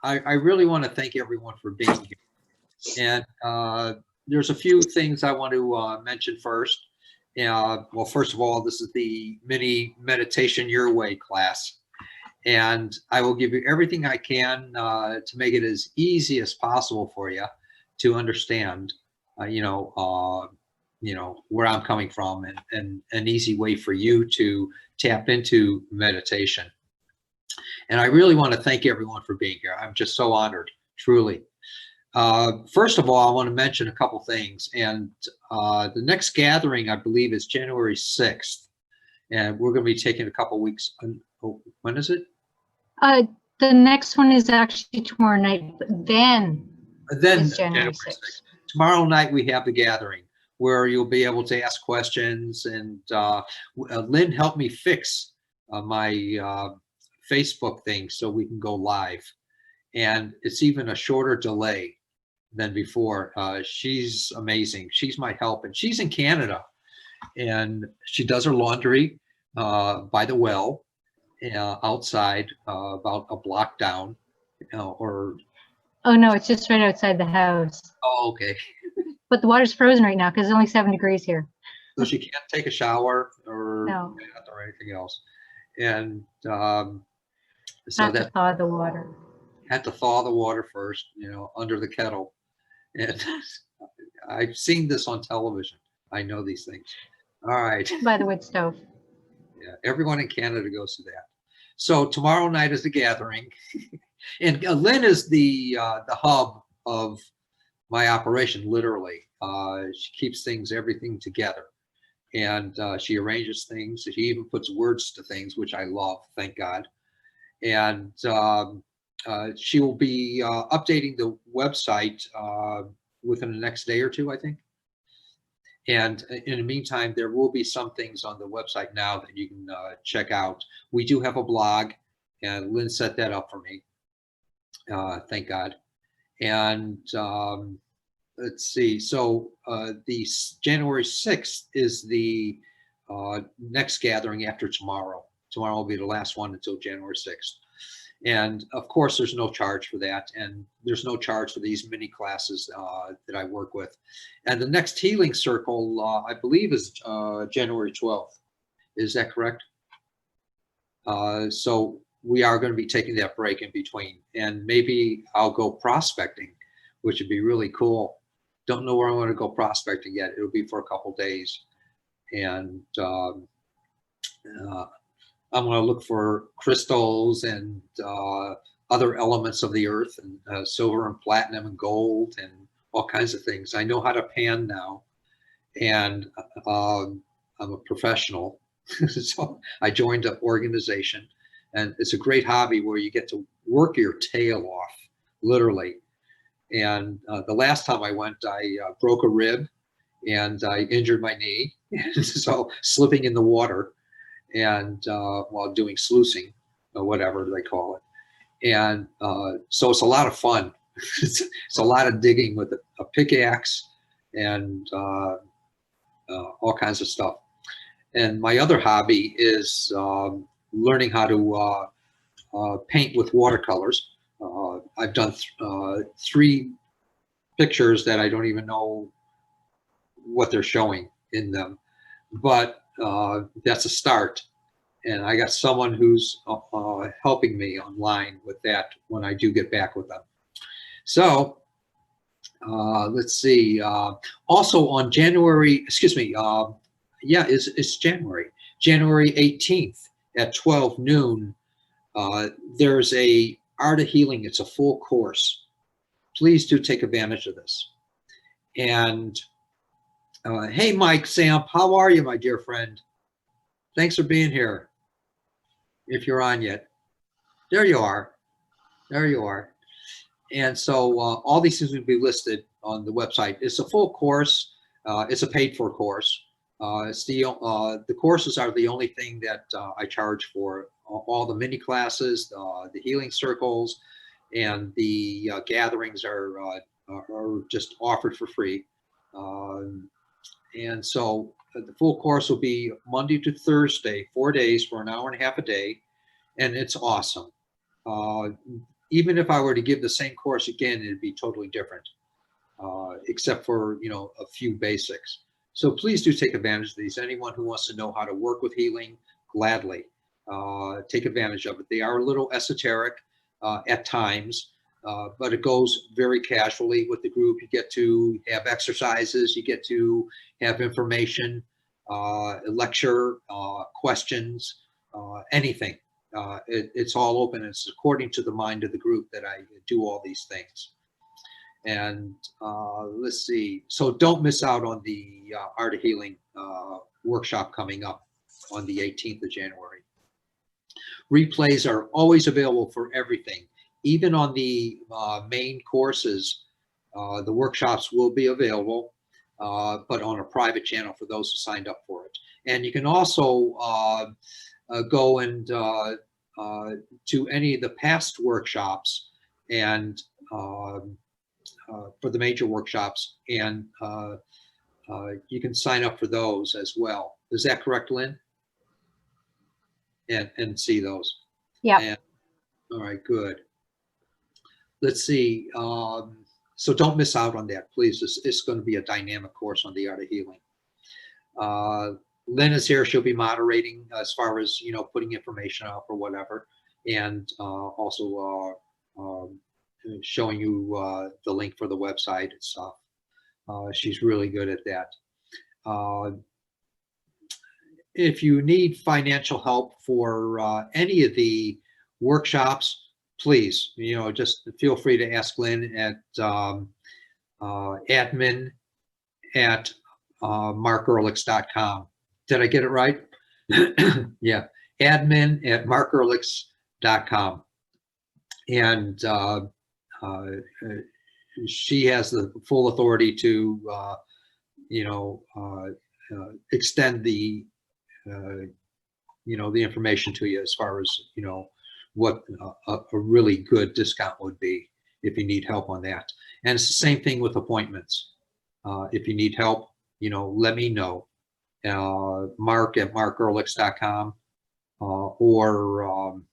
I really want to thank everyone for being here. And there's a few things I want to mention first. Well, first of all, this is the mini meditation your way class. And I will give you everything I can to make it as easy as possible for you to understand, where I'm coming from, and an easy way for you to tap into meditation. And I really want to thank everyone for being here. I'm just so honored, truly. First of all, I want to mention a couple things. And the next gathering, I believe, is January 6th. And we're going to be taking a couple weeks. When is it? The next one is actually tomorrow night, but then it's January 6th. Tomorrow night we have the gathering where you'll be able to ask questions. And Lynn helped me fix my Facebook thing so we can go live. And it's even a shorter delay than before. She's amazing. She's my help, and she's in Canada, and she does her laundry by the well outside, about a block down, or. Oh no, it's just right outside the house. Oh, okay. But the water's frozen right now because it's only 7 degrees here. So she can't take a shower or anything else, and so have to thaw the water. Had to thaw the water first, under the kettle. And I've seen this on television. I know these things. All right. By the wood stove. Yeah, everyone in Canada goes to that. So tomorrow night is the gathering. And Lynn is the hub of my operation, literally. She keeps everything together. And she arranges things. She even puts words to things, which I love, thank God. And she will be updating the website within the next day or two, I think. And in the meantime, there will be some things on the website now that you can check out. We do have a blog, and Lynn set that up for me. Thank God. And let's see. So the January 6th is the next gathering after tomorrow. Tomorrow will be the last one until January 6th. And of course, there's no charge for that. And there's no charge for these mini classes that I work with. And the next healing circle, I believe, is January 12th. Is that correct? So we are going to be taking that break in between. And maybe I'll go prospecting, which would be really cool. Don't know where I'm going to go prospecting yet. It'll be for a couple days. And I'm going to look for crystals and other elements of the earth, and silver and platinum and gold and all kinds of things. I know how to pan now, and I'm a professional. So I joined an organization, and it's a great hobby where you get to work your tail off, literally. And the last time I went, I broke a rib and I injured my knee. So slipping in the water and while doing sluicing or whatever they call it. And so it's a lot of fun. It's a lot of digging with a pickaxe and all kinds of stuff. And my other hobby is learning how to paint with watercolors. I've done 3 pictures that I don't even know what they're showing in them, but that's a start. And I got someone who's helping me online with that when I do get back with them. So let's see. Also on January, it's January 18th at 12 noon. There's a Art of Healing. It's a full course. Please do take advantage of this. And hey, Mike Samp, how are you, my dear friend? Thanks for being here. If you're on yet, there you are. There you are. And so all these things will be listed on the website. It's a full course. It's a paid-for course. The courses are the only thing that I charge for. All the mini classes, the healing circles, and the gatherings are just offered for free. And so the full course will be Monday to Thursday, 4 days for an hour and a half a day, and it's awesome. even if I were to give the same course again, it'd be totally different, except for, you know, a few basics. So please do take advantage of these. Anyone who wants to know how to work with healing, gladly take advantage of it. They are a little esoteric at times, but it goes very casually with the group. You get to have exercises, you get to have information, a lecture, questions, anything. It's all open. It's according to the mind of the group that I do all these things. And let's see. So don't miss out on the Art of Healing workshop coming up on the 18th of January. Replays are always available for everything. Even on the main courses, the workshops will be available, but on a private channel for those who signed up for it. And you can also go and to any of the past workshops and for the major workshops, and you can sign up for those as well. Is that correct, Lynn? And see those. Yeah. All right, good. Let's see. So don't miss out on that, please. It's going to be a dynamic course on the Art of Healing. Lynn is here. She'll be moderating as far as, you know, putting information up or whatever, and also showing you the link for the website and stuff. She's really good at that. If you need financial help for any of the workshops, please, you know, just feel free to ask Lynn at admin@markehrlichs.com. Did I get it right? Yeah, admin@markehrlichs.com. And she has the full authority to, you know, extend the, you know, the information to you as far as, you know, what a really good discount would be if you need help on that. And it's the same thing with appointments. If you need help, you know, let me know. Mark@markehrlichs.com or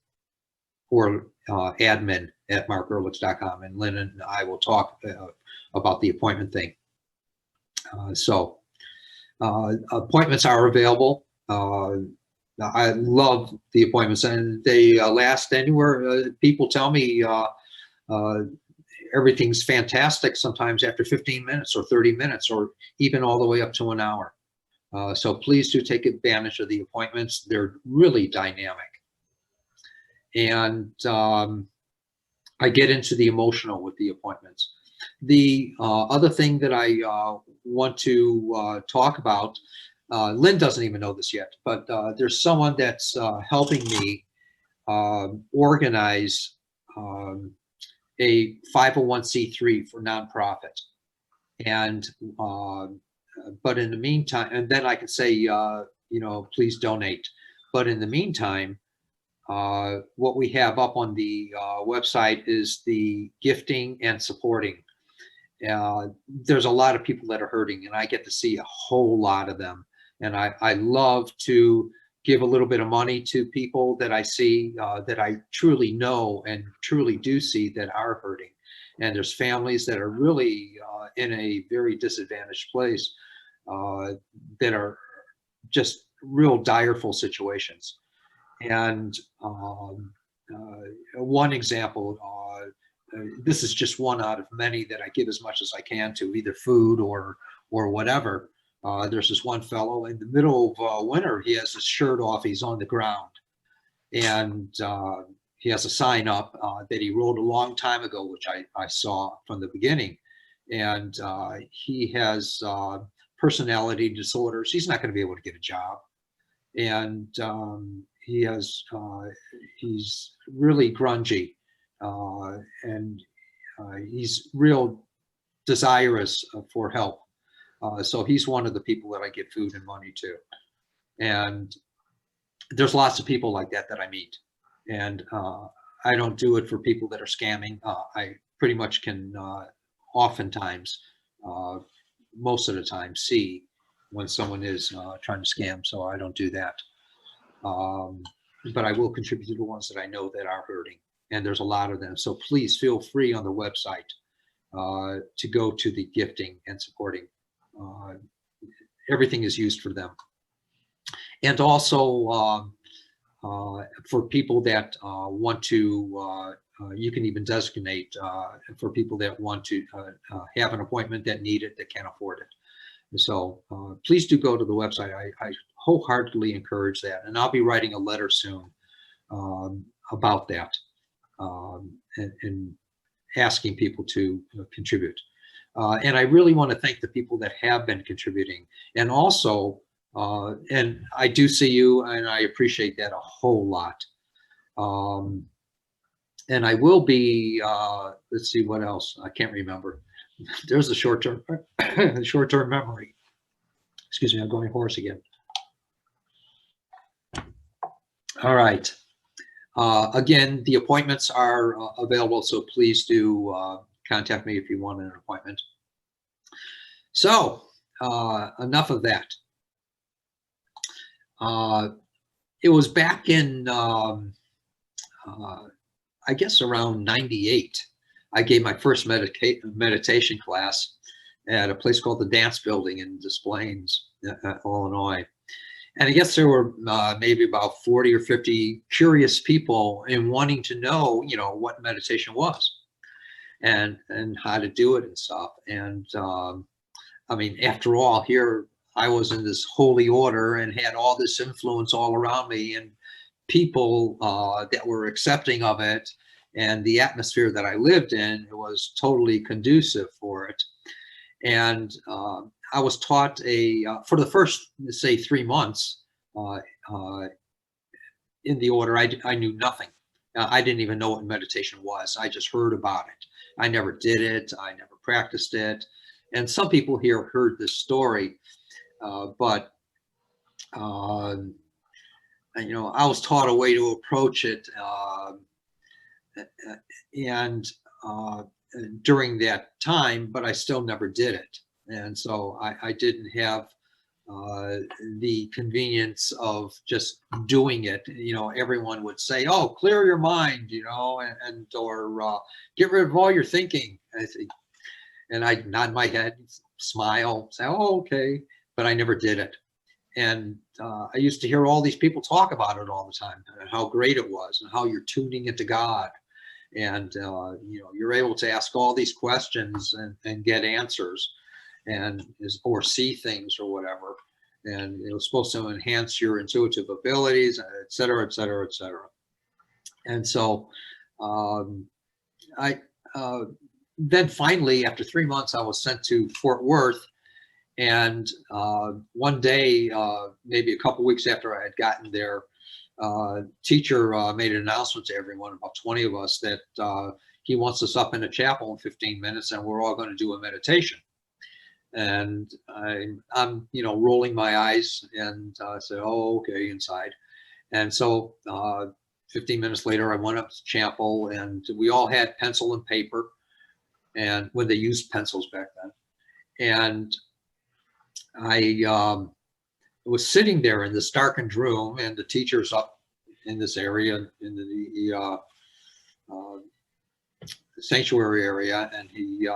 admin@markehrlichs.com, and Lynn and I will talk about the appointment thing. So appointments are available. I love the appointments, and they last anywhere. People tell me everything's fantastic sometimes after 15 minutes or 30 minutes or even all the way up to an hour. So please do take advantage of the appointments. They're really dynamic. And I get into the emotional with the appointments. The other thing that I want to talk about, Lynn doesn't even know this yet, but there's someone that's helping me organize a 501c3 for nonprofit. And but in the meantime, and then I can say, you know, please donate. But in the meantime, what we have up on the website is the gifting and supporting. There's a lot of people that are hurting, and I get to see a whole lot of them. And I love to give a little bit of money to people that I see, that I truly know and truly do see that are hurting. And there's families that are really in a very disadvantaged place, that are just real direful situations. And one example, this is just one out of many that I give as much as I can to, either food or whatever. There's this one fellow in the middle of winter. He has his shirt off. He's on the ground, and he has a sign up that he wrote a long time ago, which I saw from the beginning. And he has personality disorders. He's not going to be able to get a job, and he has he's really grungy, and he's real desirous for help. So he's one of the people that I give food and money to. And there's lots of people like that I meet. And I don't do it for people that are scamming. I pretty much can oftentimes, most of the time, see when someone is trying to scam. So I don't do that. But I will contribute to the ones that I know that are hurting. and there's a lot of them. So please feel free on the website to go to the gifting and supporting. Everything is used for them. And also for people that want to, you can even designate for people that want to have an appointment that need it, that can't afford it. So please do go to the website. I wholeheartedly encourage that. And I'll be writing a letter soon about that and asking people to contribute. And I really want to thank the people that have been contributing. And also, and I do see you, and I appreciate that a whole lot. And I will be, let's see what else, I can't remember. There's a short-term memory. Excuse me, I'm going hoarse again. All right. Again, the appointments are available, so please do contact me if you want an appointment. So enough of that. It was back in, I guess around 98. I gave my first meditation class at a place called the Dance Building in Des Plaines, Illinois. And I guess there were maybe about 40 or 50 curious people in wanting to know, you know, what meditation was and how to do it and stuff. And I mean, after all, here I was in this holy order and had all this influence all around me, and people that were accepting of it, and the atmosphere that I lived in, it was totally conducive for it. And I was taught for the first, say, 3 months in the order, I knew nothing. I didn't even know what meditation was. I just heard about it. I never did it. I never practiced it. And some people here heard this story, but you know, I was taught a way to approach it, and during that time, but I still never did it. And so I didn't have the convenience of just doing it. You know, everyone would say, oh, clear your mind, you know, or get rid of all your thinking. And I'd nod my head, smile, say, oh, okay, but I never did it. And I used to hear all these people talk about it all the time, and how great it was, and how you're tuning into God. And, you know, you're able to ask all these questions and get answers, or see things or whatever. And it was supposed to enhance your intuitive abilities, et cetera, et cetera, et cetera. And so then finally, after 3 months, I was sent to Fort Worth. And one day, maybe a couple weeks after I had gotten there, teacher made an announcement to everyone, about 20 of us, that he wants us up in a chapel in 15 minutes, and we're all going to do a meditation. And I'm, you know, rolling my eyes, and I said, oh, okay, inside. And so 15 minutes later, I went up to the chapel, and we all had pencil and paper, and when they used pencils back then. And I was sitting there in this darkened room, and the teacher's up in this area, in the sanctuary area, and he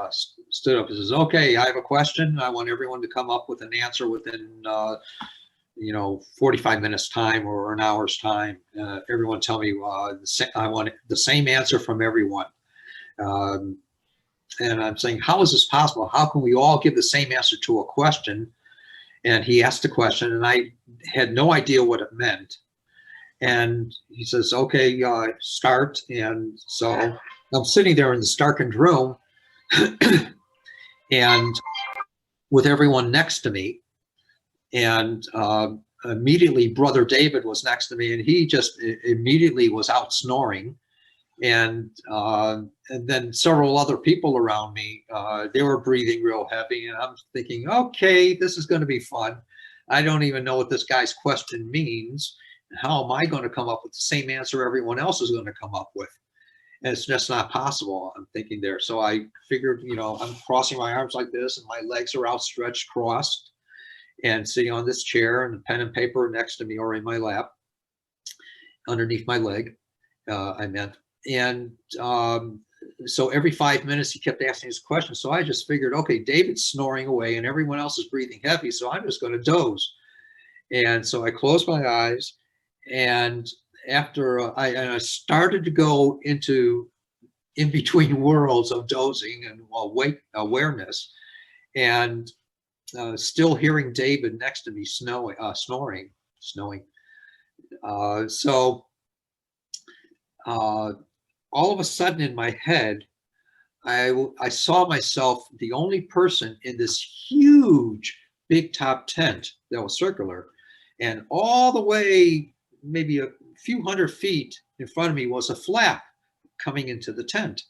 stood up and says, okay, I have a question. I want everyone to come up with an answer within, you know, 45 minutes time or an hour's time. Everyone tell me, I want the same answer from everyone. And I'm saying, how is this possible? How can we all give the same answer to a question? And he asked the question, and I had no idea what it meant. And he says, okay, start. And so I'm sitting there in this darkened room and with everyone next to me. And immediately Brother David was next to me, and he just immediately was out snoring. And then several other people around me, they were breathing real heavy, and I'm thinking, okay, this is going to be fun. I don't even know what this guy's question means. How am I going to come up with the same answer everyone else is going to come up with? And it's just not possible, I'm thinking there. So I figured, you know, I'm crossing my arms like this, and my legs are outstretched, crossed, and sitting on this chair, and the pen and paper next to me or in my lap, underneath my leg, I meant. And so every 5 minutes he kept asking his questions. So I just figured, okay, David's snoring away and everyone else is breathing heavy, so I'm just going to doze. And so I closed my eyes, and after I started to go into in between worlds of dozing and awake awareness, and still hearing David next to me snoring. So all of a sudden in my head, I saw myself the only person in this huge big top tent that was circular, and all the way maybe a few hundred feet in front of me was a flap coming into the tent.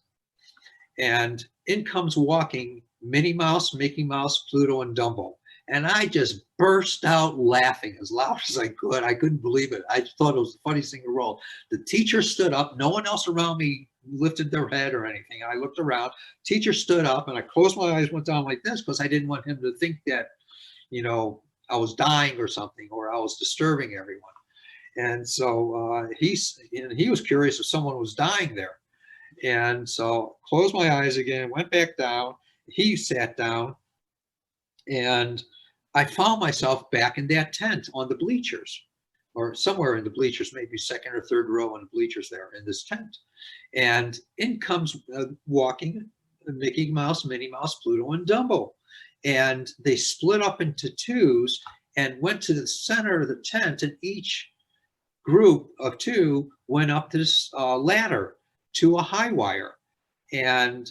And in comes walking Minnie Mouse, Mickey Mouse, Pluto, and Dumbo. And I just burst out laughing as loud as I could. I couldn't believe it. I thought it was the funniest thing in the world. The teacher stood up. No one else around me lifted their head or anything. I looked around. Teacher stood up, and I closed my eyes, went down like this because I didn't want him to think that, you know, I was dying or something, or I was disturbing everyone. And so he was curious if someone was dying there. And so closed my eyes again, went back down. He sat down, and I found myself back in that tent on the bleachers, or somewhere in the bleachers, maybe second or third row in the bleachers there in this tent. And in comes walking Mickey Mouse, Minnie Mouse, Pluto, and Dumbo. And they split up into twos and went to the center of the tent, and each group of two went up this ladder to a high wire. And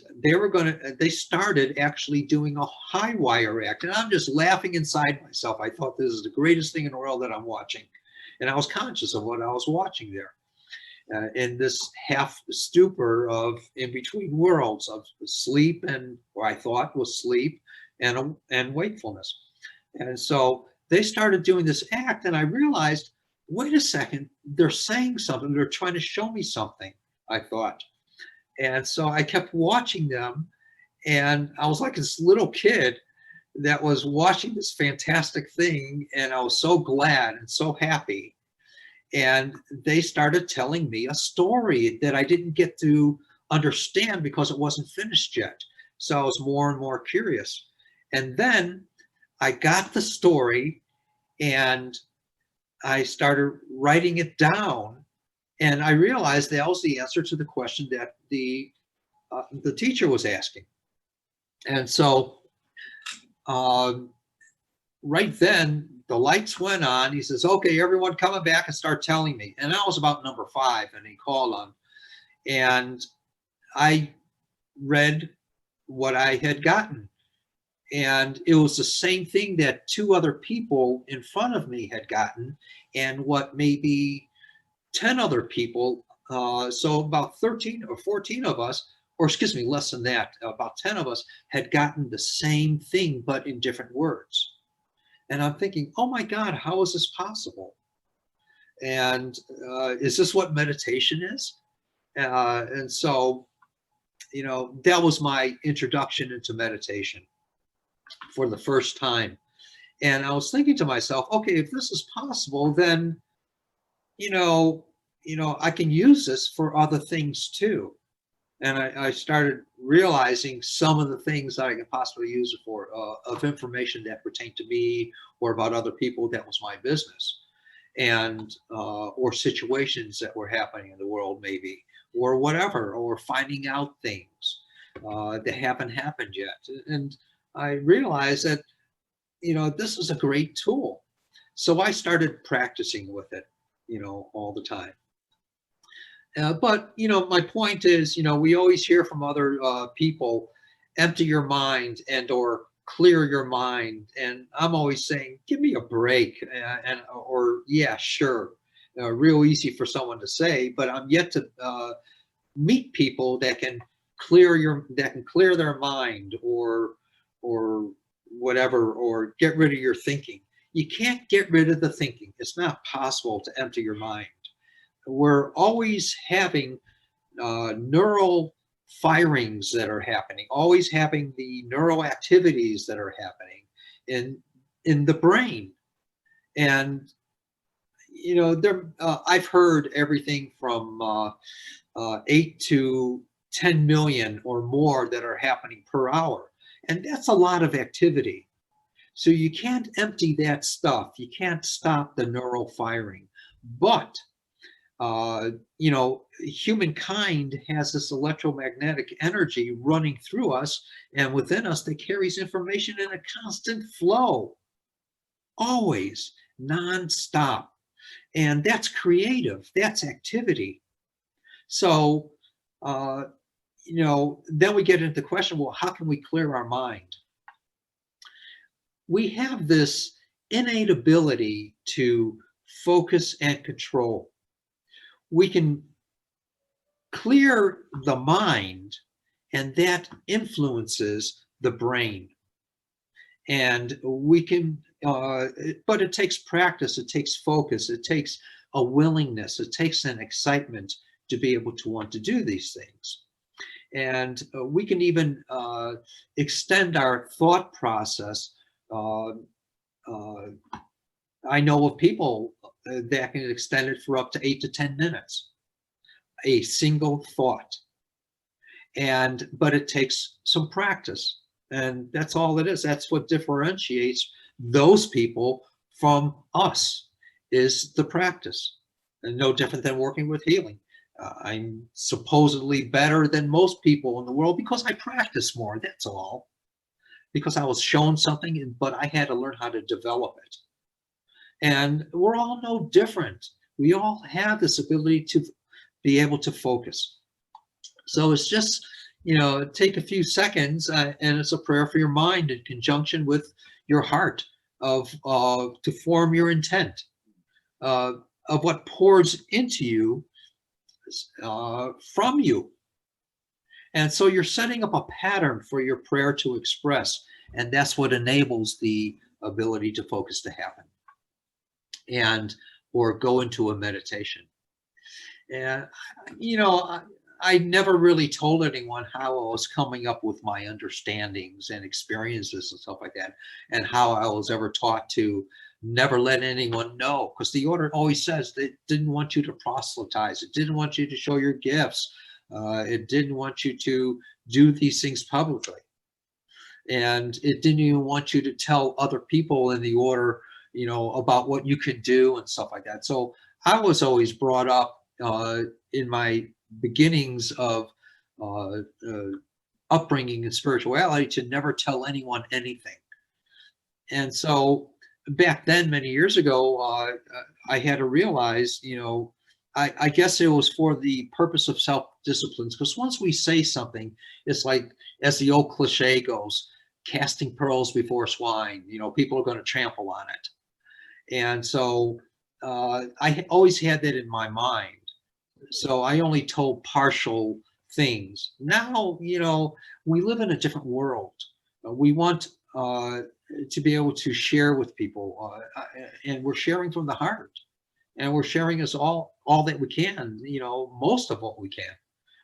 they started actually doing a high wire act. And I'm just laughing inside myself. I thought this is the greatest thing in the world that I'm watching. And I was conscious of what I was watching there. In this half stupor of in between worlds of sleep and what I thought was sleep and wakefulness. And so they started doing this act, and I realized, wait a second, they're saying something. They're trying to show me something, I thought. And so I kept watching them, and I was like this little kid that was watching this fantastic thing, and I was so glad and so happy. And they started telling me a story that I didn't get to understand because it wasn't finished yet. So I was more and more curious. And then I got the story, and I started writing it down. And I realized that was the answer to the question that the teacher was asking. And so right then, the lights went on. He says, okay, everyone coming back and start telling me. And that was about number 5, and he called on. And I read what I had gotten. And it was the same thing that 2 other people in front of me had gotten, and what maybe 10 other people, so about 13 or 14 of us, or excuse me, less than that, about 10 of us had gotten the same thing, but in different words. And I'm thinking, oh my God, how is this possible? And is this what meditation is? And so, you know, that was my introduction into meditation for the first time. And I was thinking to myself, okay, if this is possible, then, you know, I can use this for other things too. And I started realizing some of the things that I could possibly use it for, of information that pertained to me or about other people that was my business, and or situations that were happening in the world maybe, or whatever, or finding out things that haven't happened yet. And I realized that, you know, this is a great tool. So I started practicing with it, you know, all the time. But, you know, my point is, you know, we always hear from other people, empty your mind and or clear your mind. And I'm always saying, give me a break, or yeah, sure. Real easy for someone to say, but I'm yet to meet people that can clear their mind or whatever, or get rid of your thinking. You can't get rid of the thinking. It's not possible to empty your mind. We're always having neural firings that are happening, always having the neural activities that are happening in the brain. And, I've heard everything from 8 to 10 million or more that are happening per hour. And that's a lot of activity. So you can't empty that stuff. You can't stop the neural firing. But, humankind has this electromagnetic energy running through us and within us that carries information in a constant flow, always, nonstop. And that's creative, that's activity. So, then we get into the question, well, how can we clear our mind? We have this innate ability to focus and control. We can clear the mind, and that influences the brain. And we can, but it takes practice, it takes focus, it takes a willingness, it takes an excitement to be able to want to do these things. And we can even extend our thought process. I know of people that can extend it for up to 8 to 10 minutes, a single thought. But it takes some practice. And that's all it is. That's what differentiates those people from us, is the practice. And no different than working with healing. I'm supposedly better than most people in the world because I practice more, that's all. Because I was shown something, but I had to learn how to develop it. And we're all no different. We all have this ability to be able to focus. So it's just, take a few seconds and it's a prayer for your mind in conjunction with your heart to form your intent of what pours into you from you. And so you're setting up a pattern for your prayer to express, and that's what enables the ability to focus to happen or go into a meditation. And I never really told anyone how I was coming up with my understandings and experiences and stuff like that, and how I was ever taught to never let anyone know, because the order always says they didn't want you to proselytize. It didn't want you to show your gifts. It didn't want you to do these things publicly. And it didn't even want you to tell other people in the order, about what you could do and stuff like that. So I was always brought up in my beginnings of upbringing in spirituality to never tell anyone anything. And so back then, many years ago, I had to realize, I guess it was for the purpose of self-disciplines, because once we say something, it's like, as the old cliche goes, casting pearls before swine, people are going to trample on it. And so I always had that in my mind. So I only told partial things. Now, we live in a different world. We want to be able to share with people, and we're sharing from the heart, and we're sharing us all that we can, most of what we can.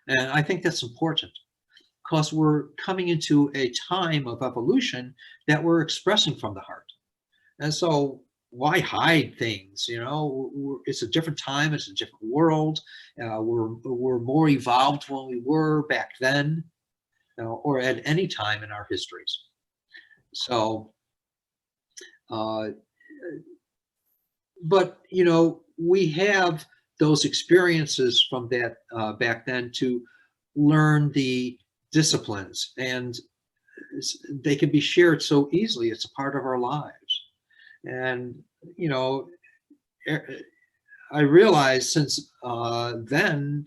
And I think that's important, because we're coming into a time of evolution that we're expressing from the heart. And so why hide things? It's a different time, it's a different world. We're more evolved than we were back then, or at any time in our histories. So, but we have those experiences from that back then to learn the disciplines, and they can be shared so easily. It's a part of our lives. And I realized since then,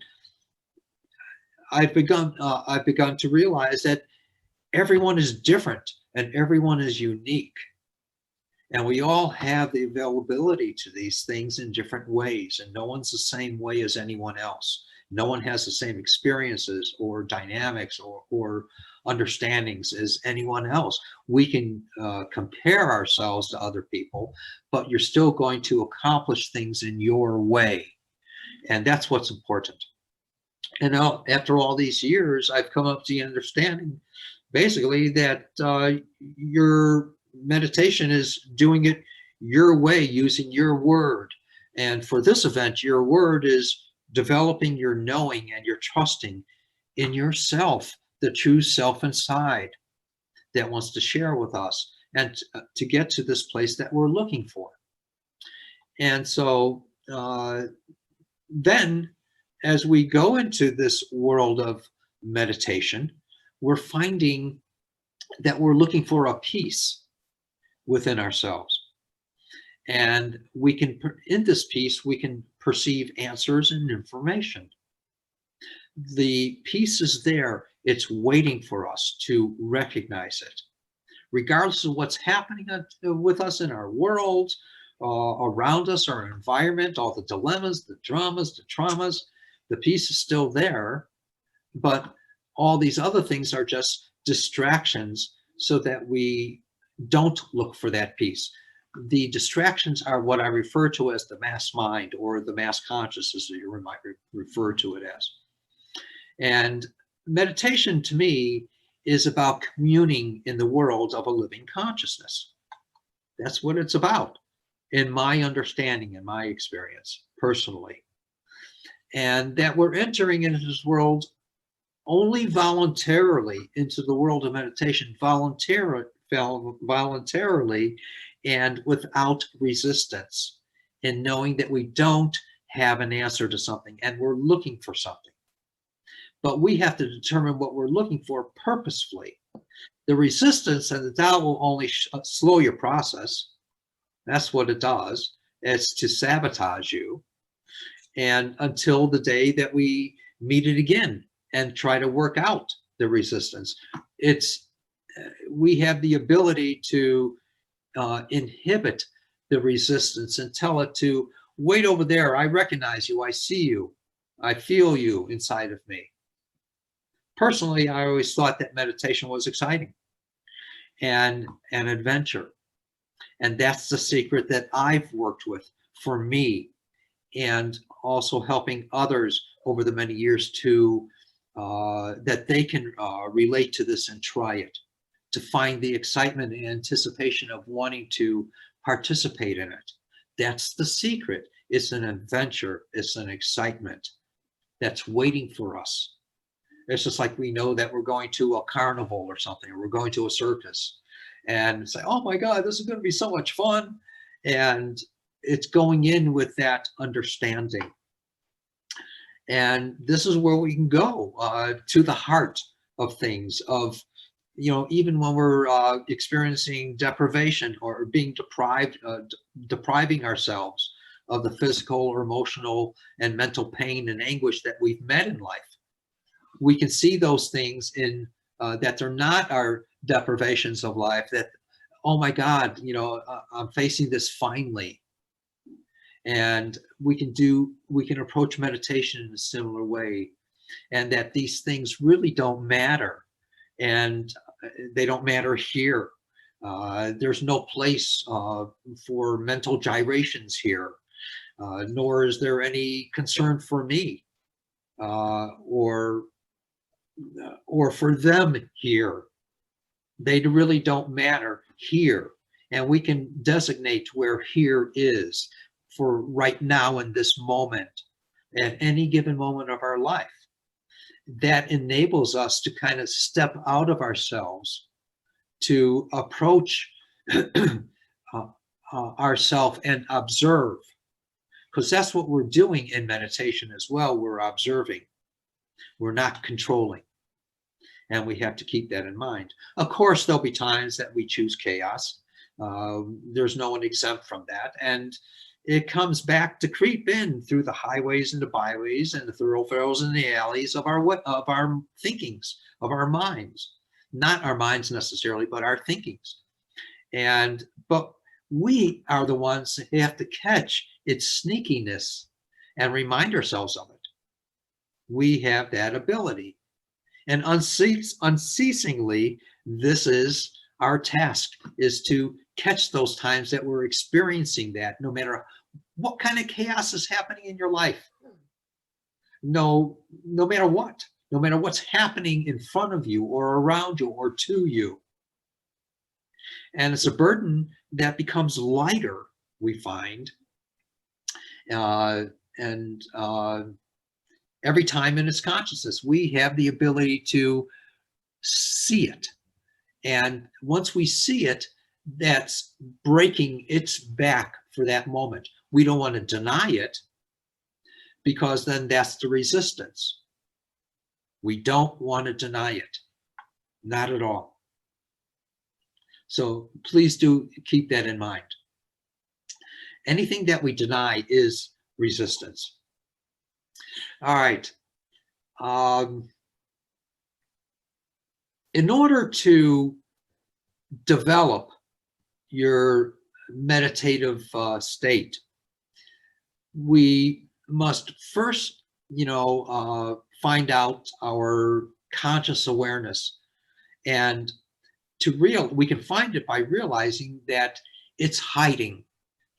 I've begun to realize that everyone is different and everyone is unique. And we all have the availability to these things in different ways, and no one's the same way as anyone else. No one has the same experiences or dynamics or understandings as anyone else. We can compare ourselves to other people, but you're still going to accomplish things in your way. And that's what's important. And now, after all these years, I've come up to the understanding, basically, that your meditation is doing it your way, using your word, And for this event, your word is developing your knowing and your trusting in yourself, the true self inside that wants to share with us and to get to this place that we're looking for. And so then as we go into this world of meditation, we're finding that we're looking for a peace within ourselves. And we can, in this peace, we can perceive answers and information. The peace is there. It's waiting for us to recognize it. Regardless of what's happening with us in our world, around us, our environment, all the dilemmas, the dramas, the traumas, the peace is still there. But all these other things are just distractions so that we don't look for that peace. The distractions are what I refer to as the mass mind, or the mass consciousness, that you might refer to it as. And meditation to me is about communing in the world of a living consciousness. That's what it's about, in my understanding and my experience personally. And that we're entering into this world only voluntarily, into the world of meditation, voluntarily and without resistance, in knowing that we don't have an answer to something and we're looking for something. But we have to determine what we're looking for purposefully. The resistance and the doubt will only slow your process. That's what it does. It's to sabotage you. And until the day that we meet it again and try to work out the resistance, we have the ability to inhibit the resistance and tell it to wait over there. I recognize you. I see you. I feel you inside of me. Personally, I always thought that meditation was exciting and an adventure. And that's the secret that I've worked with for me, and also helping others over the many years to that they can relate to this and try it, to find the excitement and anticipation of wanting to participate in it. That's the secret. It's an adventure. It's an excitement that's waiting for us. It's just like we know that we're going to a carnival or something, or we're going to a circus, and say, oh my God, this is going to be so much fun. And it's going in with that understanding. And this is where we can go to the heart of things, of, even when we're experiencing deprivation or being depriving ourselves of the physical or emotional and mental pain and anguish that we've met in life. We can see those things in that they're not our deprivations of life, that, oh my God, I'm facing this finally. And we can approach meditation in a similar way, and that these things really don't matter, and they don't matter here. There's no place for mental gyrations here, nor is there any concern for me or for them here. They really don't matter here. And we can designate where here is for right now in this moment, at any given moment of our life. That enables us to kind of step out of ourselves, to approach ourselves and observe, because that's what we're doing in meditation as well. We're observing. We're not controlling. And we have to keep that in mind. Of course, there'll be times that we choose chaos. There's no one exempt from that. And it comes back to creep in through the highways and the byways and the thoroughfares and the alleys of our thinkings, of our minds. Not our minds necessarily, but our thinkings. But we are the ones that have to catch its sneakiness and remind ourselves of it. We have that ability. And unceasingly, this is our task, is to catch those times that we're experiencing that, no matter what kind of chaos is happening in your life. No matter what, no matter what's happening in front of you or around you or to you. And it's a burden that becomes lighter, we find, and every time in its consciousness, we have the ability to see it. And once we see it, that's breaking its back for that moment. We don't want to deny it, because then that's the resistance. We don't want to deny it. Not at all. So please do keep that in mind. Anything that we deny is resistance. All right. In order to develop your meditative state, we must first, find out our conscious awareness. And we can find it by realizing that it's hiding.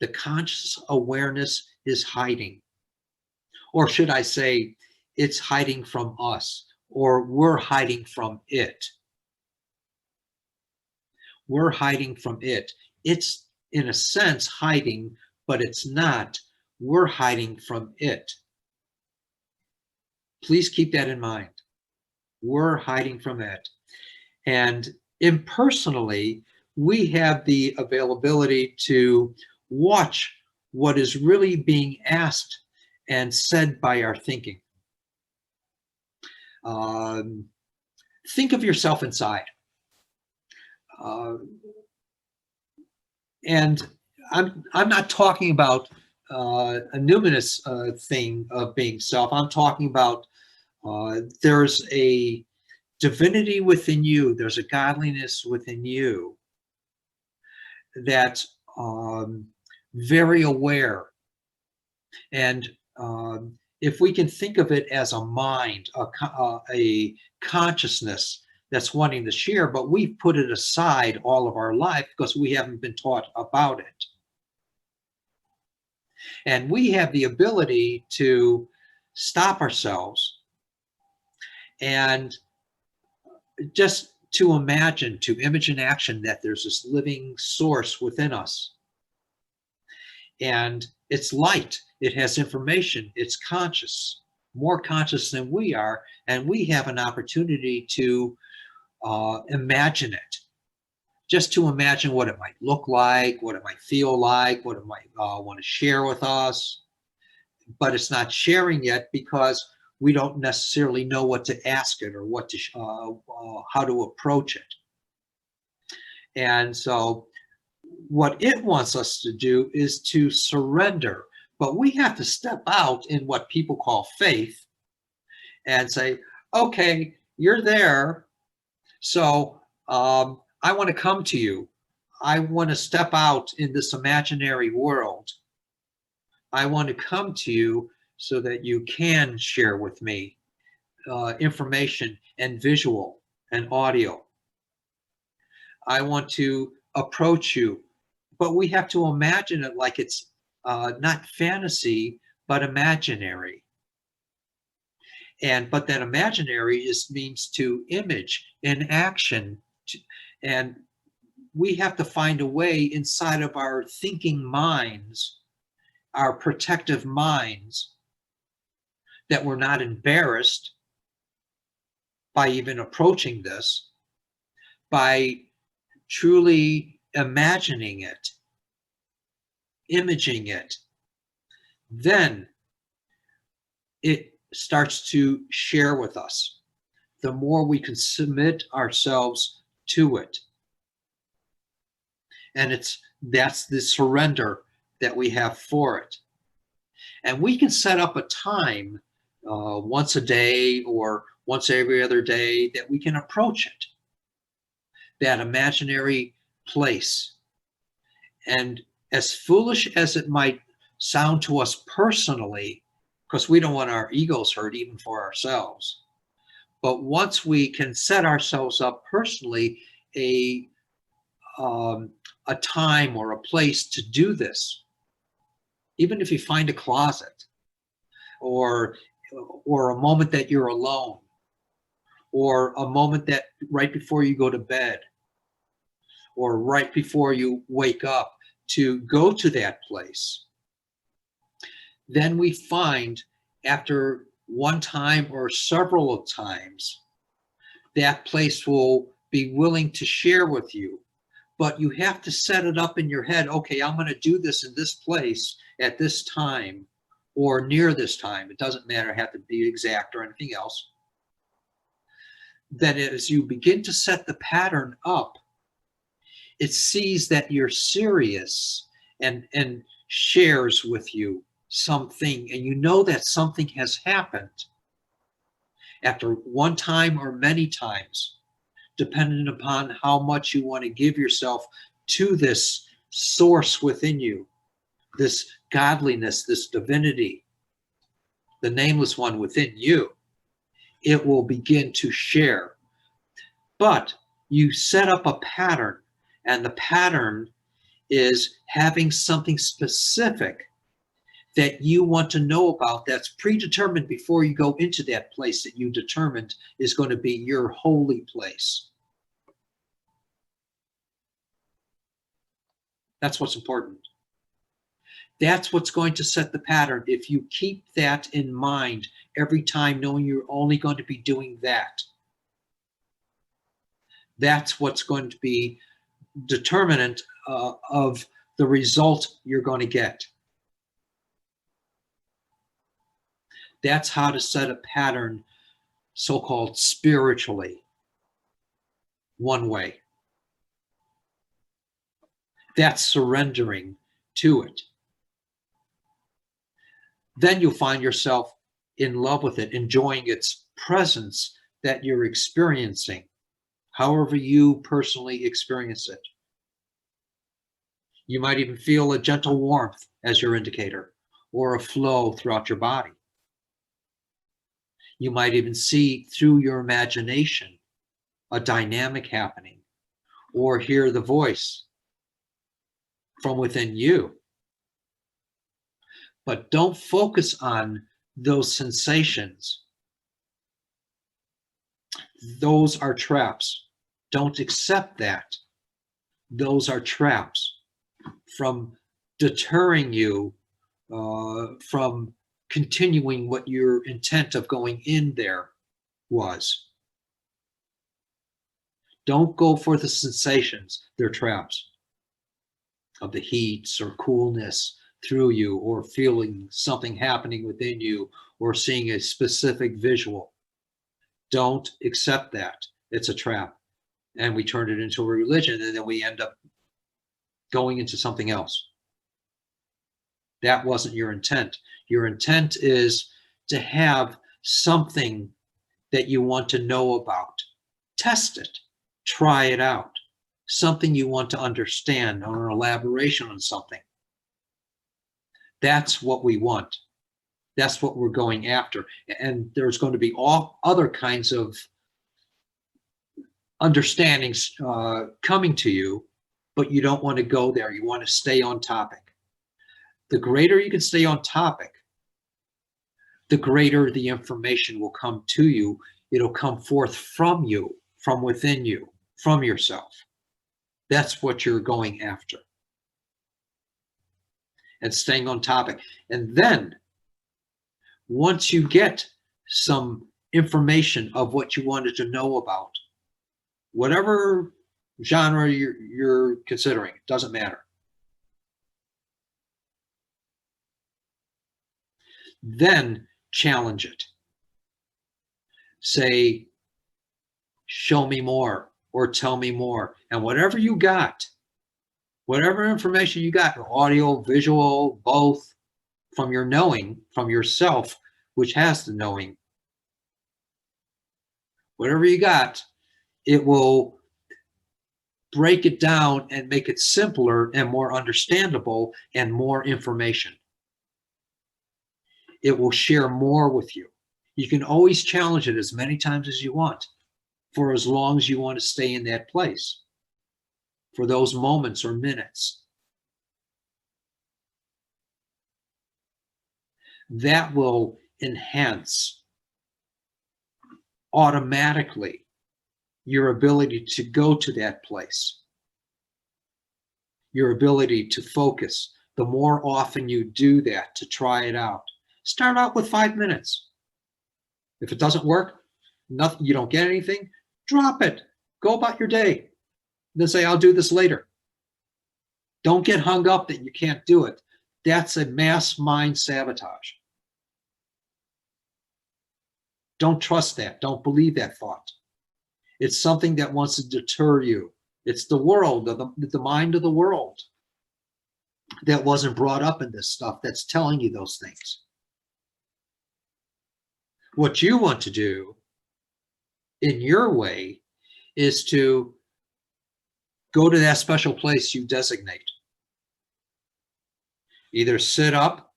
The conscious awareness is hiding. Or should I say, it's hiding from us, or we're hiding from it. We're hiding from it. It's, in a sense, hiding, but it's not. We're hiding from it. Please keep that in mind. We're hiding from it. And impersonally, we have the availability to watch what is really being asked and said by our thinking. Think of yourself inside. And I'm not talking about a numinous thing of being self. I'm talking about there's a divinity within you. There's a godliness within you that's very aware. And if we can think of it as a mind, a consciousness that's wanting to share, but we've put it aside all of our life because we haven't been taught about it. And we have the ability to stop ourselves and just to imagine, to image in action that there's this living source within us. And it's light, it has information, it's conscious, more conscious than we are, and we have an opportunity to imagine it. Just to imagine what it might look like, what it might feel like, what it might want to share with us. But it's not sharing yet because we don't necessarily know what to ask it or what to how to approach it. And so what it wants us to do is to surrender. But we have to step out in what people call faith and say, okay, you're there. So I want to come to you. I want to step out in this imaginary world. I want to come to you so that you can share with me information and visual and audio. I want to approach you, but we have to imagine it like it's not fantasy, but imaginary. But that imaginary means to image in action. And we have to find a way inside of our thinking minds, our protective minds, that we're not embarrassed by even approaching this, by truly imagining it, imaging it. Then it starts to share with us. The more we can submit ourselves to it. And that's the surrender that we have for it. And we can set up a time once a day or once every other day that we can approach it, that imaginary place. And as foolish as it might sound to us personally, because we don't want our egos hurt even for ourselves, but once we can set ourselves up personally a time or a place to do this, even if you find a closet or a moment that you're alone, or a moment that right before you go to bed, or right before you wake up, to go to that place. then we find after one time or several of times, that place will be willing to share with you. But you have to set it up in your head, okay, I'm going to do this in this place at this time or near this time. It doesn't matter, have to be exact or anything else. That as you begin to set the pattern up, it sees that you're serious and shares with you something, and you know that something has happened after one time or many times, depending upon how much you want to give yourself to this source within you, this godliness, this divinity, the nameless one within you. It will begin to share. But you set up a pattern, and the pattern is having something specific that you want to know about that's predetermined before you go into that place that you determined is going to be your holy place. That's what's important. That's what's going to set the pattern. If you keep that in mind every time, knowing you're only going to be doing that, that's what's going to be determinant of the result you're going to get. That's how to set a pattern, so-called spiritually, one way. That's surrendering to it. Then you'll find yourself in love with it, enjoying its presence that you're experiencing, however you personally experience it. You might even feel a gentle warmth as your indicator, or a flow throughout your body. You might even see through your imagination a dynamic happening, or hear the voice from within you. But don't focus on those sensations. Those are traps. Don't accept that. Those are traps from deterring you from continuing what your intent of going in there was. Don't go for the sensations. They're traps of the heats or coolness through you, or feeling something happening within you, or seeing a specific visual. Don't accept that. It's a trap. And we turn it into a religion, and then we end up going into something else. That wasn't your intent. Your intent is to have something that you want to know about. Test it. Try it out. Something you want to understand, or an elaboration on something. That's what we want. That's what we're going after. And there's going to be all other kinds of understandings coming to you, but you don't want to go there. You want to stay on topic. The greater you can stay on topic, the greater the information will come to you. It'll come forth from you, from within you, from yourself. That's what you're going after. And staying on topic. And then, once you get some information of what you wanted to know about, whatever genre you're considering, it doesn't matter. Then challenge it. Say, show me more, or tell me more. And whatever you got, whatever information you got, audio, visual, both, from your knowing, from yourself, which has the knowing, whatever you got, it will break it down and make it simpler and more understandable and more information. It will share more with you. You can always challenge it as many times as you want, for as long as you want to stay in that place, for those moments or minutes. That will enhance automatically your ability to go to that place, your ability to focus, the more often you do that to try it out. Start out with 5 minutes. If it doesn't work, nothing, you don't get anything, drop it. Go about your day. Then say, I'll do this later. Don't get hung up that you can't do it. That's a mass mind sabotage. Don't trust that. Don't believe that thought. It's something that wants to deter you. It's the world, the mind of the world that wasn't brought up in this stuff that's telling you those things. What you want to do in your way is to go to that special place you designate. Either sit up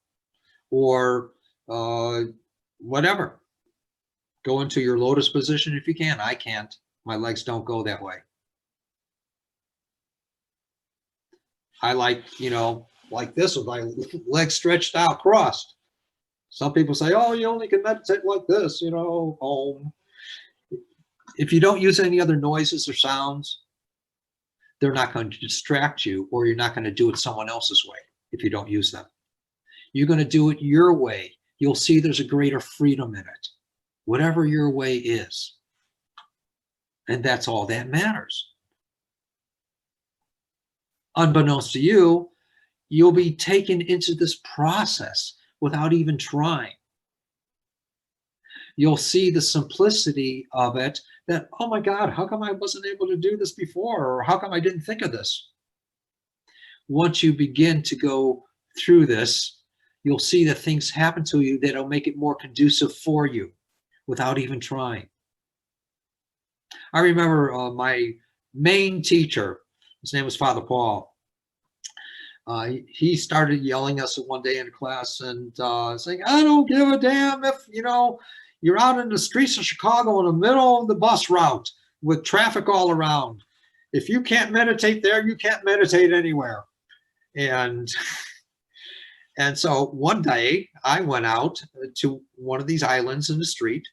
or whatever. Go into your lotus position if you can. I can't. My legs don't go that way. I like, like this with my legs stretched out, crossed. Some people say, oh, you only can meditate like this, home. If you don't use any other noises or sounds, they're not going to distract you, or you're not going to do it someone else's way if you don't use them. You're going to do it your way. You'll see there's a greater freedom in it, whatever your way is. And that's all that matters. Unbeknownst to you, you'll be taken into this process without even trying. You'll see the simplicity of it, that, oh my God, how come I wasn't able to do this before? Or how come I didn't think of this? Once you begin to go through this, you'll see that things happen to you that'll make it more conducive for you without even trying. I remember my main teacher, his name was Father Paul. He started yelling us one day in class and saying, I don't give a damn if, you're out in the streets of Chicago in the middle of the bus route with traffic all around. If you can't meditate there, you can't meditate anywhere. And so one day I went out to one of these islands in the street,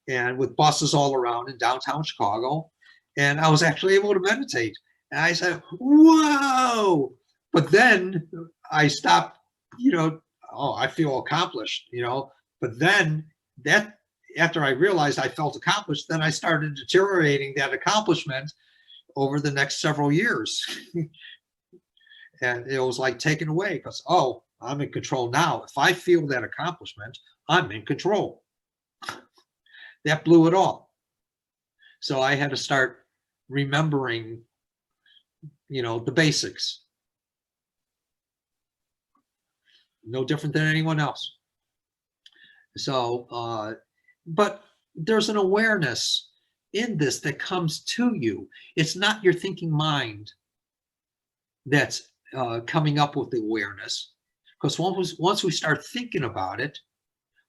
and with buses all around in downtown Chicago, and I was actually able to meditate. And I said, whoa! But then I stopped, I feel accomplished, But then after I realized I felt accomplished, then I started deteriorating that accomplishment over the next several years. And it was like taken away because, oh, I'm in control now. If I feel that accomplishment, I'm in control. That blew it all. So I had to start remembering, the basics. No different than anyone else. So, but there's an awareness in this that comes to you. It's not your thinking mind that's coming up with the awareness. Because once we start thinking about it,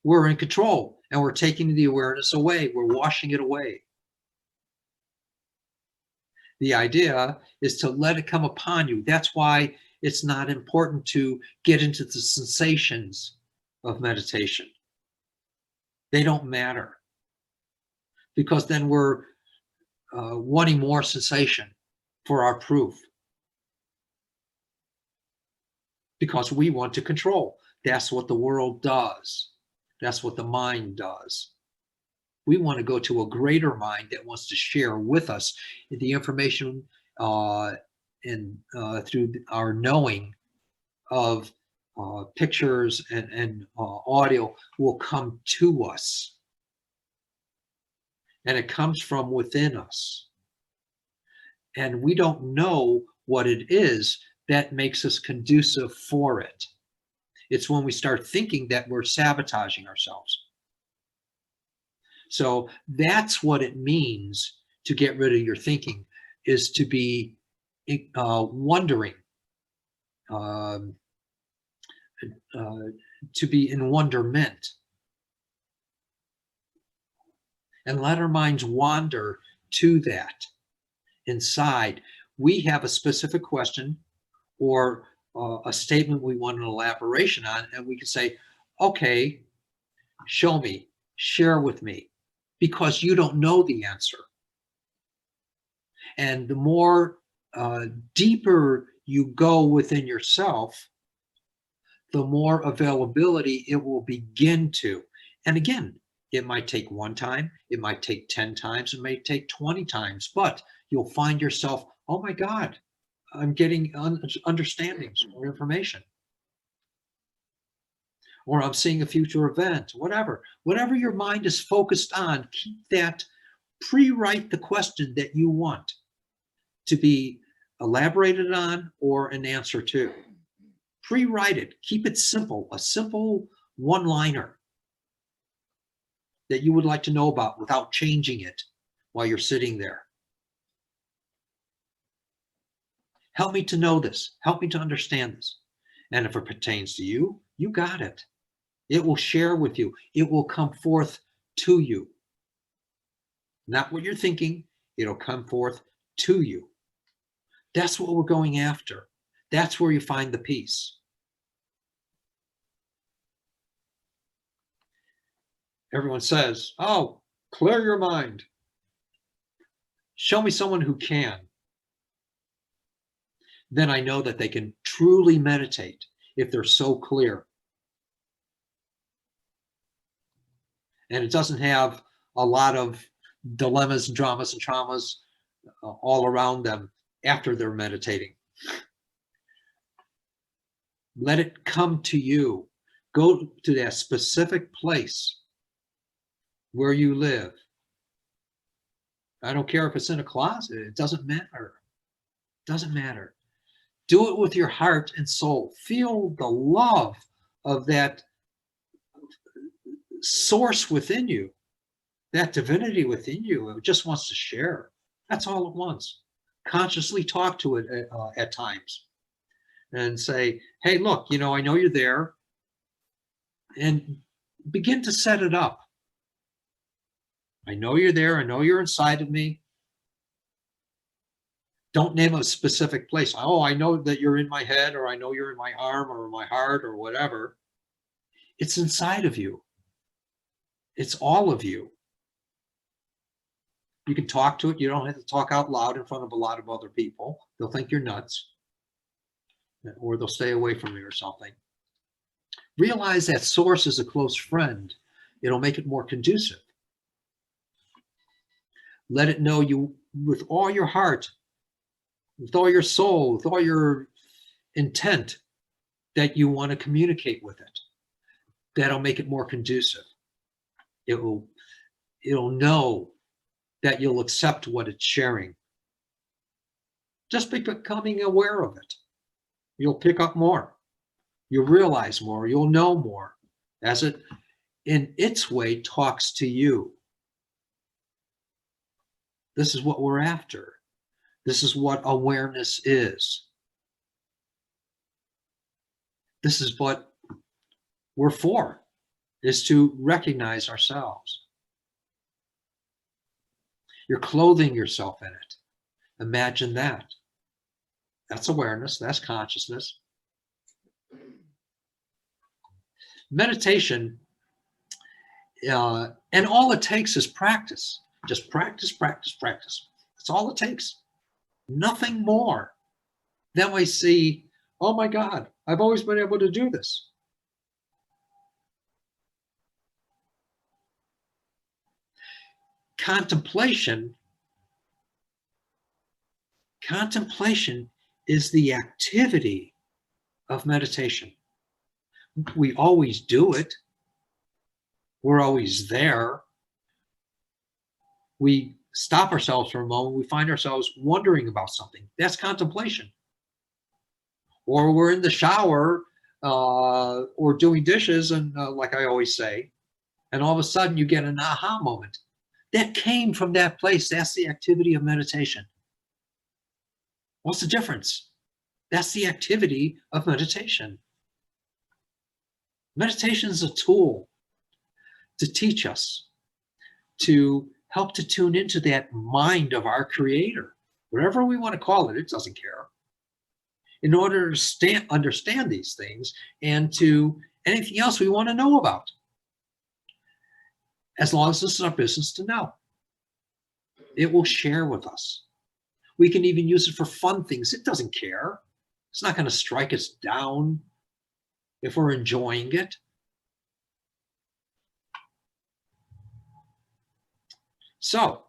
we're in control and we're taking the awareness away. We're washing it away. The idea is to let it come upon you. That's why it's not important to get into the sensations of meditation. They don't matter. Because then we're wanting more sensation for our proof. Because we want to control. That's what the world does. That's what the mind does. We want to go to a greater mind that wants to share with us the information through our knowing of pictures and audio will come to us. And it comes from within us. And we don't know what it is that makes us conducive for it. It's when we start thinking that we're sabotaging ourselves. So that's what it means to get rid of your thinking, is to be wondering, to be in wonderment. And let our minds wander to that. Inside, we have a specific question or a statement we want an elaboration on, and we can say, okay, show me, share with me, because you don't know the answer. And the more deeper you go within yourself, the more availability it will begin to. And again, it might take one time, it might take 10 times, it may take 20 times, but you'll find yourself, oh my God, I'm getting understandings or information. Or I'm seeing a future event, whatever. Whatever your mind is focused on, keep that, pre-write the question that you want to be elaborated on or an answer to. Pre-write it, keep it simple, a simple one-liner that you would like to know about without changing it while you're sitting there. Help me to know this, help me to understand this. And if it pertains to you, you got it. It will share with you. It will come forth to you. Not what you're thinking, it'll come forth to you. That's what we're going after. That's where you find the peace. Everyone says, oh, clear your mind. Show me someone who can. Then I know that they can truly meditate if they're so clear. And it doesn't have a lot of dilemmas and dramas and traumas all around them after they're meditating. Let it come to you. Go to that specific place where you live. I don't care if it's in a closet. It doesn't matter. It doesn't matter. Do it with your heart and soul. Feel the love of that source within you, that divinity within you. It just wants to share. That's all it wants. Consciously talk to it at times and say, hey, look, I know you're there, and begin to set it up. I know you're there. I know you're inside of me. Don't name a specific place. Oh, I know that you're in my head, or I know you're in my arm or my heart or whatever. It's inside of you. It's all of you. You can talk to it. You don't have to talk out loud in front of a lot of other people. They'll think you're nuts, or they'll stay away from you or something. Realize that source is a close friend. It'll make it more conducive. Let it know you with all your heart, with all your soul, with all your intent, that you want to communicate with it. That'll make it more conducive. It'll know that you'll accept what it's sharing. Just by becoming aware of it, you'll pick up more. You'll realize more. You'll know more as it, in its way, talks to you. This is what we're after. This is what awareness is. This is what we're for, is to recognize ourselves. You're clothing yourself in it. Imagine that. That's awareness. That's consciousness. Meditation, and all it takes is practice. Just practice, practice, practice. That's all it takes. Nothing more. Then we see, oh my God, I've always been able to do this. Contemplation is the activity of meditation. We always do it. We're always there. We stop ourselves for a moment. We find ourselves wondering about something. That's contemplation. Or we're in the shower or doing dishes, and like I always say, and all of a sudden you get an aha moment. That came from that place. That's the activity of meditation. What's the difference? That's the activity of meditation. Meditation is a tool to teach us, to help to tune into that mind of our Creator, whatever we want to call it, it doesn't care, in order to understand these things and to anything else we want to know about. As long as this is our business to know. It will share with us. We can even use it for fun things. It doesn't care. It's not going to strike us down. if we're enjoying it. So,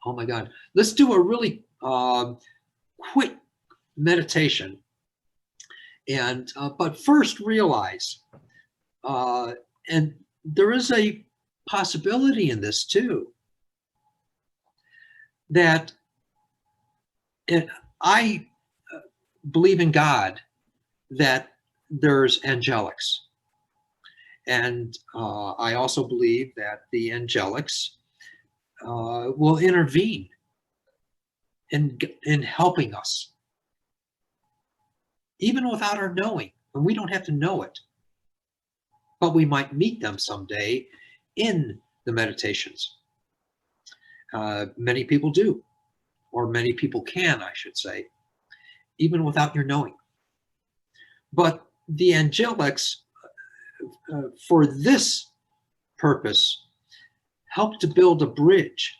oh my God, let's do a really quick meditation. And but first realize, and there is a possibility in this too, that I believe in God, that there's angelics. And I also believe that the angelics will intervene in helping us, even without our knowing. And we don't have to know it, but we might meet them someday in the meditations. Many people do, or many people can, I should say, even without your knowing. But the angelics, for this purpose, help to build a bridge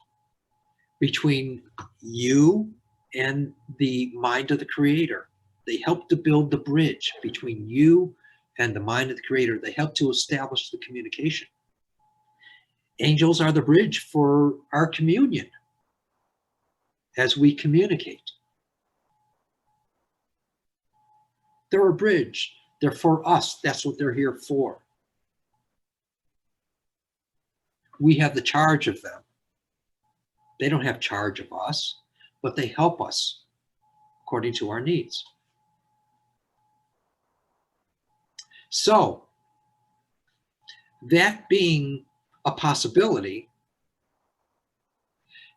between you and the mind of the Creator. They help to build the bridge between you and the mind of the Creator. They help to establish the communication. Angels are the bridge for our communion as we communicate. They're a bridge. They're for us. That's what they're here for. We have the charge of them. They don't have charge of us, but they help us according to our needs. So, that being a possibility,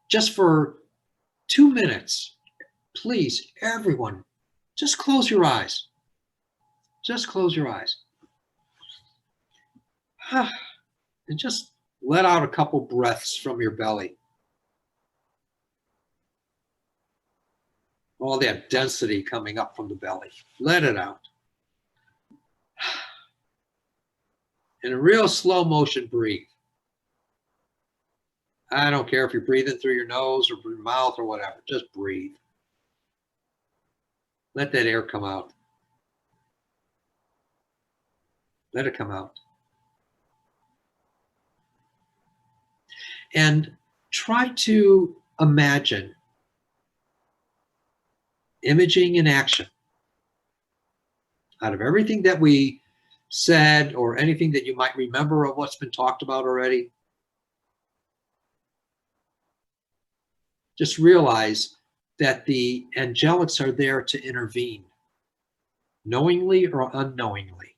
just for 2 minutes, please, everyone, just close your eyes. Just close your eyes. And just let out a couple breaths from your belly. All that density coming up from the belly. Let it out. In a real slow motion, breathe. I don't care if you're breathing through your nose or your mouth or whatever. Just breathe. Let that air come out. Let it come out. And try to imagine imaging in action. Out of everything that we said or anything that you might remember of what's been talked about already, just realize that the angelics are there to intervene, knowingly or unknowingly.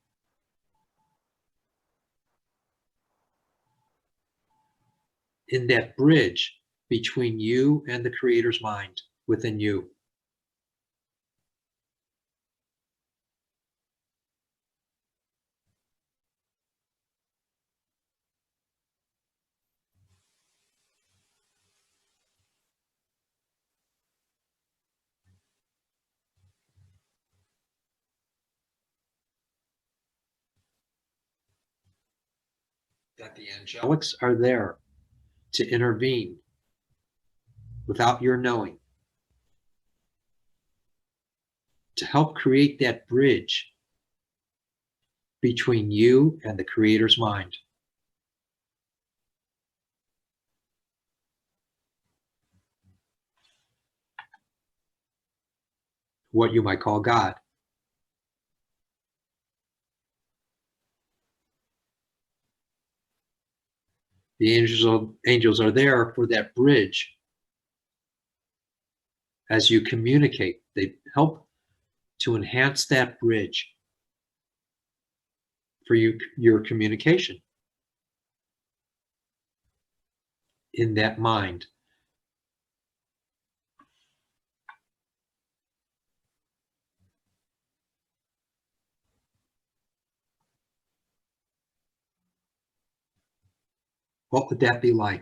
In that bridge between you and the Creator's mind within you. That the angelics are there to intervene without your knowing, to help create that bridge between you and the Creator's mind. What you might call God. The angels are there for that bridge. As you communicate, they help to enhance that bridge for your communication in that mind. What would that be like?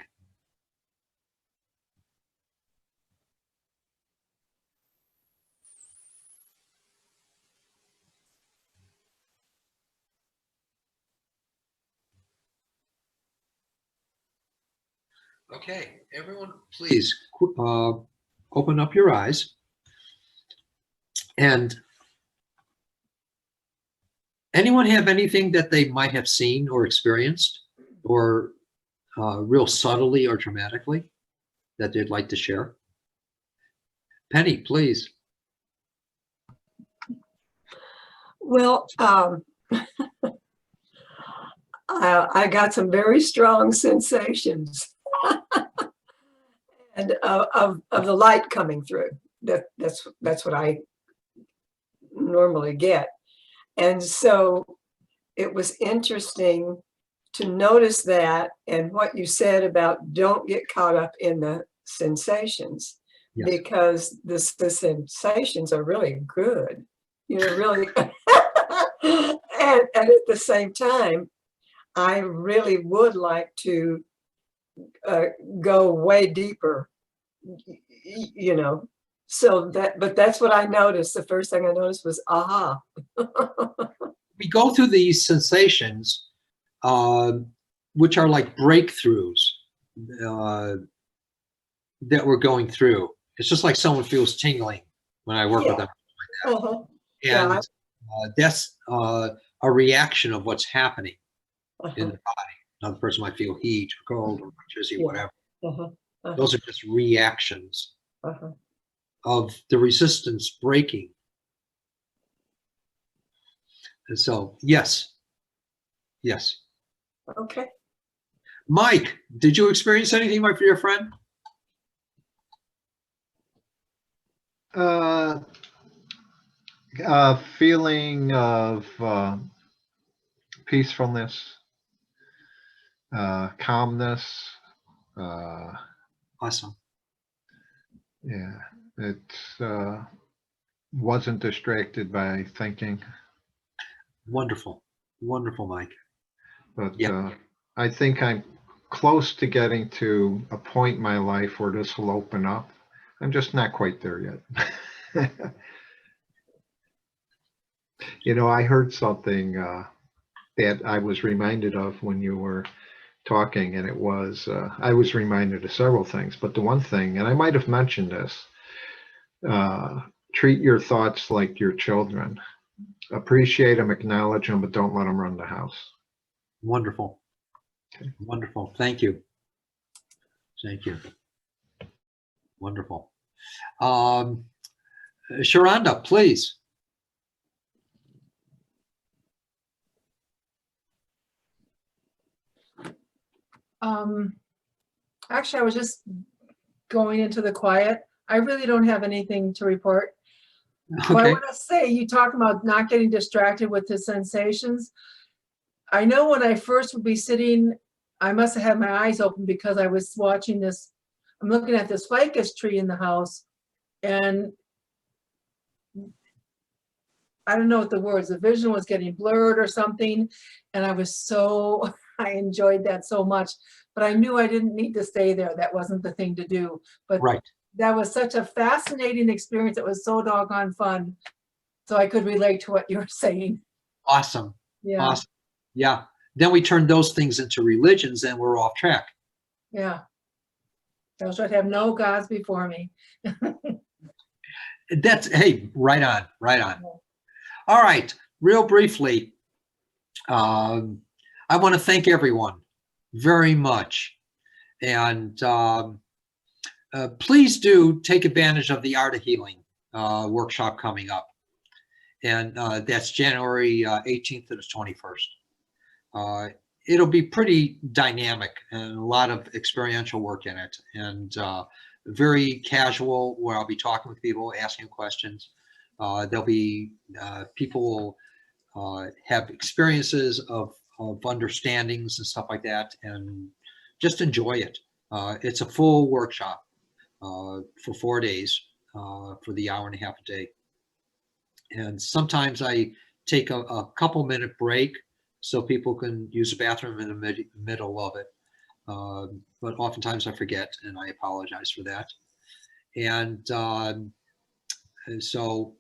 Okay, everyone, please open up your eyes and Anyone have anything that they might have seen or experienced, or real subtly or dramatically, that they'd like to share? Penny, please. Well, I got some very strong sensations and of the light coming through. That's what I normally get. And so it was interesting to notice that, and what you said about don't get caught up in the sensations. Yes. Because the sensations are really good, really. and at the same time, I really would like to go way deeper, So but that's what I noticed. The first thing I noticed was, aha. We go through these sensations, which are like breakthroughs that we're going through. It's just like someone feels tingling when I work with them. Like that. And that's a reaction of what's happening in the body. Another person might feel heat or cold or electricity, whatever. Those are just reactions of the resistance breaking. And so, yes. Okay. Mike, did you experience anything, my dear friend? Feeling of peacefulness, calmness. Awesome. Yeah, it wasn't distracted by thinking. Wonderful, Mike. But I think I'm close to getting to a point in my life where this will open up. I'm just not quite there yet. I heard something that I was reminded of when you were talking, and it was, I was reminded of several things, but the one thing, and I might have mentioned this, treat your thoughts like your children. Appreciate them, acknowledge them, but don't let them run the house. Wonderful. Okay. Wonderful. Thank you. Wonderful. Sharonda, please. Actually, I was just going into the quiet. I really don't have anything to report. Okay. But I want to say, you talk about not getting distracted with the sensations. I know when I first would be sitting, I must have had my eyes open because I was watching this. I'm looking at this ficus tree in the house, and I don't know what the words, the vision was getting blurred or something. And I enjoyed that so much, but I knew I didn't need to stay there. That wasn't the thing to do. But right. That was such a fascinating experience. It was so doggone fun. So I could relate to what you're saying. Awesome. Yeah. Awesome. Yeah. Then we turn those things into religions and we're off track. Yeah. Thou shalt have no gods before me. Hey, right on. All right. Real briefly, I want to thank everyone very much. And please do take advantage of the Art of Healing workshop coming up. And that's January 18th to the 21st. It'll be pretty dynamic and a lot of experiential work in it, and very casual, where I'll be talking with people, asking questions. There'll be people will have experiences of understandings and stuff like that, and just enjoy it. It's a full workshop for 4 days for the hour and a half a day. And sometimes I take a couple-minute break so people can use the bathroom in the middle of it. But oftentimes I forget, and I apologize for that. And so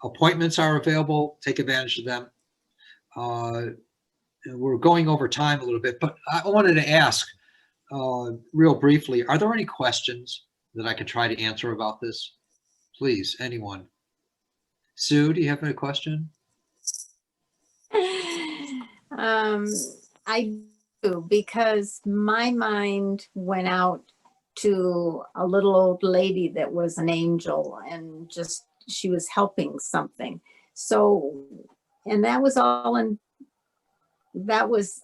appointments are available. Take advantage of them. We're going over time a little bit, but I wanted to ask real briefly, are there any questions that I can try to answer about this? Please, anyone. Sue, do you have any question? I do, because my mind went out to a little old lady that was an angel and just, she was helping something. So, and that was all in, that was,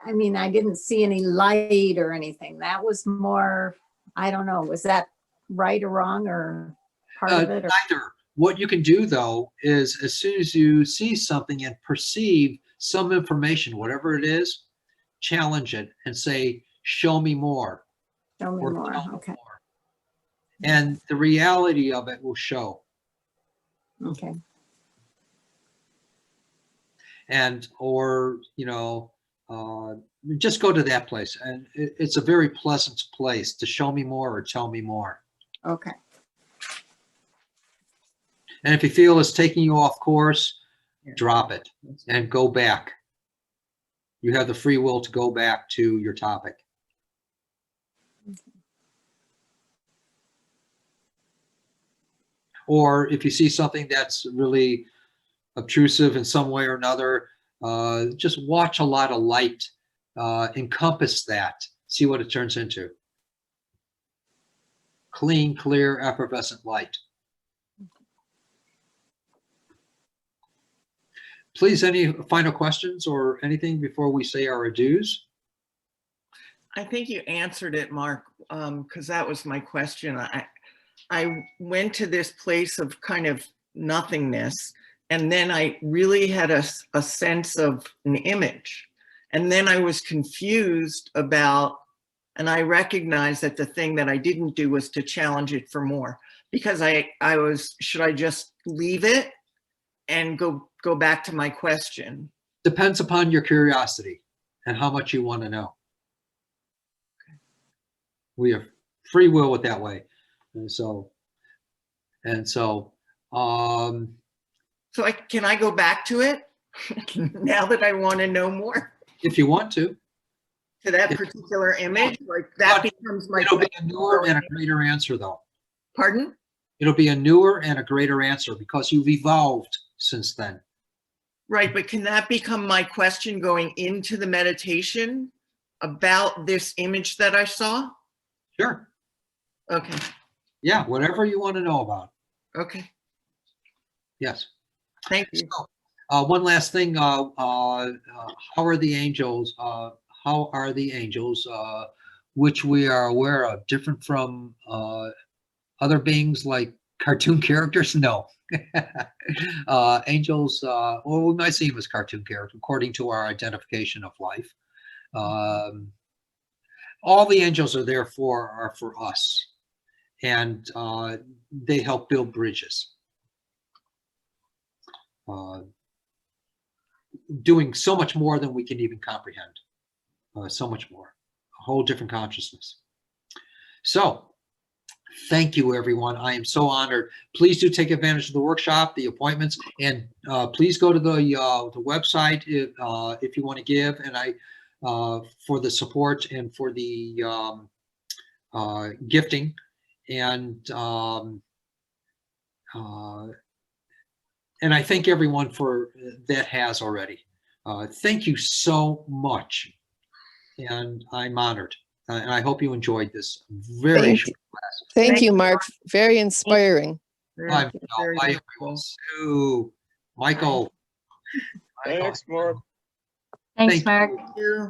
I mean, I didn't see any light or anything. That was more, I don't know, was that right or wrong or part of it? Or? Neither. What you can do though is as soon as you see something and perceive some information, whatever it is, challenge it and say, show me more. Show me or more, tell me okay, more. And the reality of it will show. okay. And, or, just go to that place. And it's a very pleasant place to show me more or tell me more. Okay, And if you feel it's taking you off course, drop it and go back. You have the free will to go back to your topic. Or if you see something that's really obtrusive in some way or another, just watch a lot of light, encompass that, see what it turns into. Clean, clear, effervescent light. Please, any final questions or anything before we say our adieus? I think you answered it, Mark, because that was my question. I went to this place of kind of nothingness, and then I really had a sense of an image. And then I was confused about, and I recognized that the thing that I didn't do was to challenge it for more, because I was, should I just leave it and go back to my question? Depends upon your curiosity and how much you want to know. We have free will with that way. So can I go back to it now that I want to know more? If you want to. To that particular image, like that becomes my. It'll be a newer and a greater answer, though. Pardon? It'll be a newer and a greater answer because you've evolved since then. Right, but can that become my question going into the meditation about this image that I saw? Sure. Okay. Yeah, whatever you want to know about. Okay. Yes. Thank you. So, one last thing. How are the angels? How are the angels, which we are aware of, different from other beings like cartoon characters? No. Angels, well, we might see them as cartoon characters according to our identification of life. All the angels are for us, and they help build bridges. Doing so much more than we can even comprehend. So much more, a whole different consciousness. So thank you, everyone. I am so honored. Please do take advantage of the workshop, the appointments, and please go to the website if you want to give, and for the support and for the gifting, and I thank everyone for that has already. Thank you so much. And I'm honored. And I hope you enjoyed this very short class. Thank you, Mark. Very inspiring. Bye, everyone. Sue, Michael. Thanks, Mark. Thanks, Thank Mark. you.